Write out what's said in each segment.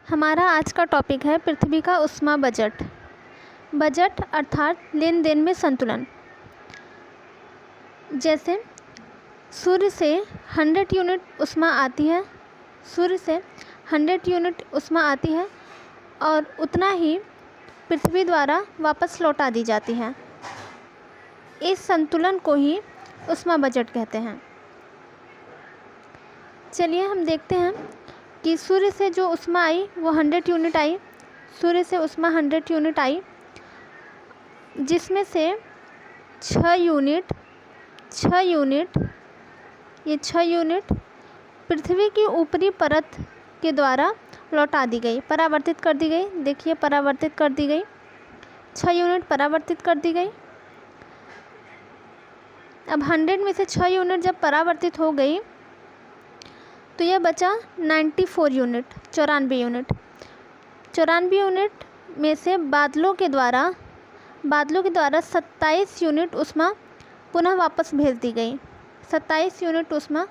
हमारा आज का टॉपिक है पृथ्वी का ऊष्मा बजट। बजट अर्थात लेन देन में संतुलन। जैसे सूर्य से 100 यूनिट ऊष्मा आती है, सूर्य से 100 यूनिट ऊष्मा आती है और उतना ही पृथ्वी द्वारा वापस लौटा दी जाती है। इस संतुलन को ही ऊष्मा बजट कहते हैं। चलिए हम देखते हैं कि सूर्य से जो ऊष्मा आई वो 100 यूनिट आई। सूर्य से ऊष्मा 100 यूनिट आई, जिसमें से 6 यूनिट ये 6 यूनिट पृथ्वी की ऊपरी परत के द्वारा लौटा दी गई, परावर्तित कर दी गई। देखिए परावर्तित कर दी गई, 6 यूनिट परावर्तित कर दी गई। अब 100 में से 6 यूनिट जब परावर्तित हो गई तो यह बचा 94 यूनिट, 94 यूनिट में से बादलों के द्वारा 27 यूनिट ऊष्मा पुनः वापस भेज दी गई। 27 यूनिट ऊष्मा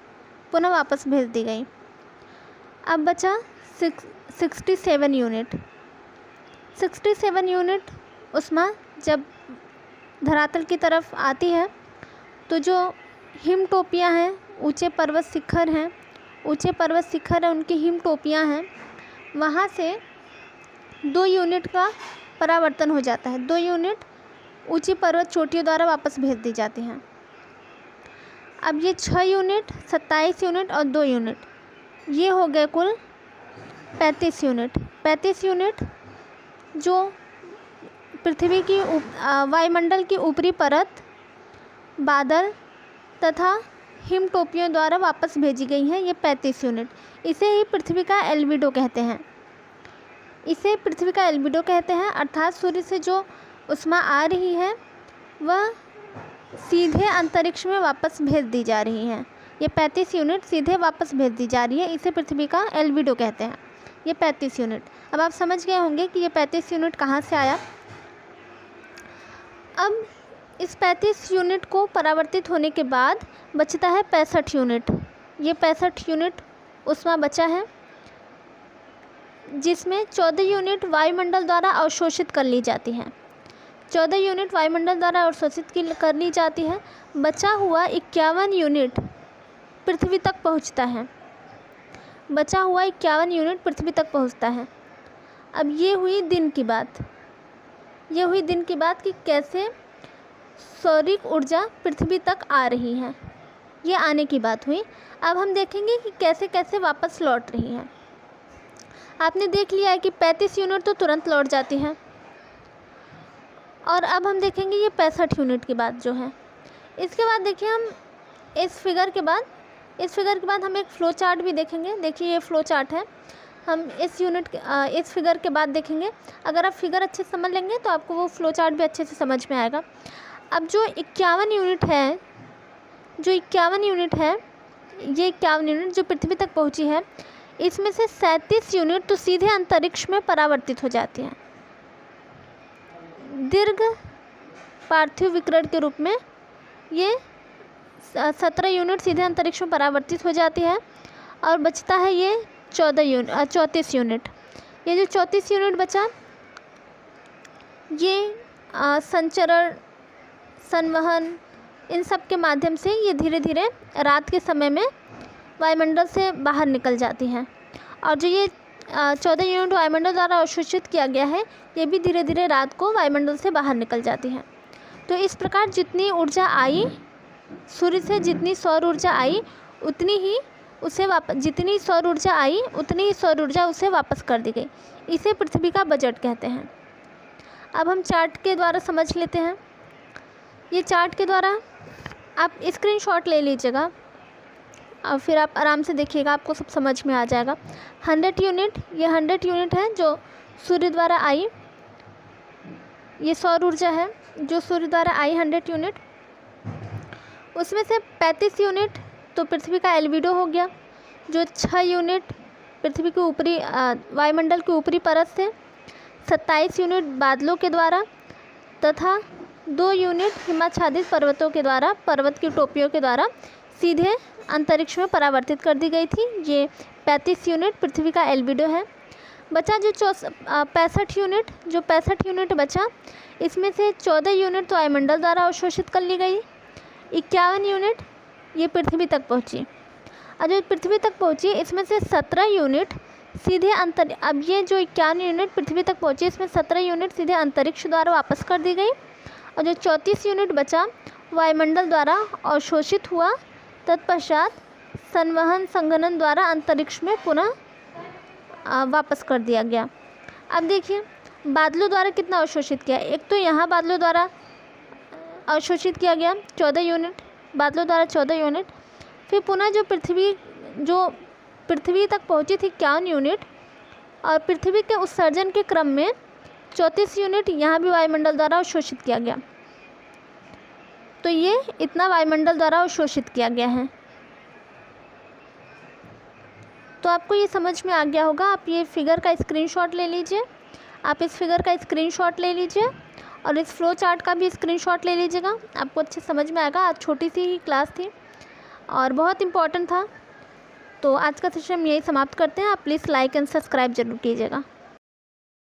पुनः वापस भेज दी गई। अब बचा 67 यूनिट। 67 यूनिट ऊष्मा जब धरातल की तरफ आती है तो जो हिम टोपियाँ हैं, ऊंचे पर्वत शिखर हैं, उनकी हिम टोपियाँ हैं, वहाँ से 2 यूनिट का परावर्तन हो जाता है। 2 यूनिट ऊंची पर्वत चोटियों द्वारा वापस भेज दी जाती हैं। अब ये 6 यूनिट, 27 यूनिट और 2 यूनिट, ये हो गए कुल 35 यूनिट। 35 यूनिट जो पृथ्वी की वायुमंडल की ऊपरी परत, बादल तथा हिम टोपियों द्वारा वापस भेजी गई हैं। ये 35 यूनिट, इसे ही पृथ्वी का एल्बिडो कहते हैं। अर्थात सूर्य से जो ऊष्मा आ रही है वह सीधे अंतरिक्ष में वापस भेज दी जा रही है। ये 35 यूनिट सीधे वापस भेज दी जा रही है, इसे पृथ्वी का एल्बिडो कहते हैं। ये 35 यूनिट। अब आप समझ गए होंगे कि ये 35 यूनिट कहाँ से आया। अब इस 35 यूनिट को परावर्तित होने के बाद बचता है 65 यूनिट। ये 65 यूनिट ऊष्मा बचा है, जिसमें 14 यूनिट वायुमंडल द्वारा अवशोषित कर ली जाती है। 14 यूनिट वायुमंडल द्वारा अवशोषित कर ली जाती है। बचा हुआ 51 यूनिट पृथ्वी तक पहुंचता है। अब ये हुई दिन की बात कि कैसे सौरिक ऊर्जा पृथ्वी तक आ रही है, ये आने की बात हुई। अब हम देखेंगे कि कैसे कैसे वापस लौट रही है। आपने देख लिया है कि 35 यूनिट तो तुरंत लौट जाती हैं, और अब हम देखेंगे ये 65 यूनिट की बात जो है। इसके बाद देखिए हम इस फिगर के बाद हम एक फ्लो चार्ट भी देखेंगे। देखिए ये फ्लो चार्ट है। हम इस फिगर के बाद देखेंगे। अगर आप फिगर अच्छे से समझ लेंगे तो आपको वो फ्लो चार्ट भी अच्छे से समझ में आएगा। अब जो 51 यूनिट है, ये 51 यूनिट जो पृथ्वी तक पहुंची है, इसमें से 37 यूनिट तो सीधे अंतरिक्ष में परावर्तित हो जाती हैं। दीर्घ पार्थिव विकिरण के रूप में ये 17 यूनिट सीधे अंतरिक्ष में परावर्तित हो जाती है, और बचता है ये 34 यूनिट। ये जो 34 यूनिट बचा, ये संचरण, संवहन, इन सब के माध्यम से ये धीरे धीरे रात के समय में वायुमंडल से बाहर निकल जाती हैं। और जो ये 14 यूनिट वायुमंडल द्वारा अवशोषित किया गया है, ये भी धीरे धीरे रात को वायुमंडल से बाहर निकल जाती हैं। तो इस प्रकार जितनी ऊर्जा आई सूर्य से, जितनी सौर ऊर्जा आई उतनी ही सौर ऊर्जा उसे वापस कर दी गई। इसे पृथ्वी का बजट कहते हैं। अब हम चार्ट के द्वारा समझ लेते हैं। ये चार्ट के द्वारा आप स्क्रीनशॉट ले लीजिएगा और फिर आप आराम से देखिएगा, आपको सब समझ में आ जाएगा। 100 यूनिट, ये 100 यूनिट है जो सूर्य द्वारा आई। ये सौर ऊर्जा है जो सूर्य द्वारा आई 100 यूनिट। उसमें से 35 यूनिट तो पृथ्वी का एल्बिडो हो गया, जो 6 यूनिट पृथ्वी के ऊपरी वायुमंडल की ऊपरी परत से, 27 यूनिट बादलों के द्वारा तथा 2 यूनिट हिमाच्छादित पर्वतों के द्वारा, पर्वत की टोपियों के द्वारा सीधे अंतरिक्ष में परावर्तित कर दी गई थी। ये 35 यूनिट पृथ्वी का एल्बिडो है। बचा जो 65 यूनिट, जो 65 यूनिट बचा, इसमें से 14 यूनिट तो वायुमंडल द्वारा अवशोषित कर ली गई, 51 यूनिट ये पृथ्वी तक पहुंची। और जो पृथ्वी तक पहुंची इसमें से 17 यूनिट सीधे अब ये जो 51 यूनिट पृथ्वी तक पहुंची, इसमें 17 यूनिट सीधे अंतरिक्ष द्वारा वापस कर दी गई, और जो 34 यूनिट बचा वायुमंडल द्वारा अवशोषित हुआ, तत्पश्चात संवहन संघनन द्वारा अंतरिक्ष में पुनः वापस कर दिया गया। अब देखिए बादलों द्वारा कितना अवशोषित किया। एक तो यहाँ बादलों द्वारा अवशोषित किया गया 14 यूनिट, बादलों द्वारा 14 यूनिट, फिर पुनः जो पृथ्वी तक पहुँची थी 51 यूनिट, और पृथ्वी के उत्सर्जन के क्रम में 34 यूनिट यहाँ भी वायुमंडल द्वारा अवशोषित किया गया। तो ये इतना वायुमंडल द्वारा अवशोषित किया गया है। तो आपको ये समझ में आ गया होगा। आप ये फिगर का स्क्रीनशॉट ले लीजिए, आप इस फिगर का स्क्रीनशॉट ले लीजिए और इस फ्लो चार्ट का भी स्क्रीनशॉट ले लीजिएगा, आपको अच्छे समझ में आएगा। आज छोटी सी ही क्लास थी और बहुत इम्पॉर्टेंट था। तो आज का सेशन हम यही समाप्त करते हैं। आप प्लीज़ लाइक एंड सब्सक्राइब जरूर कीजिएगा।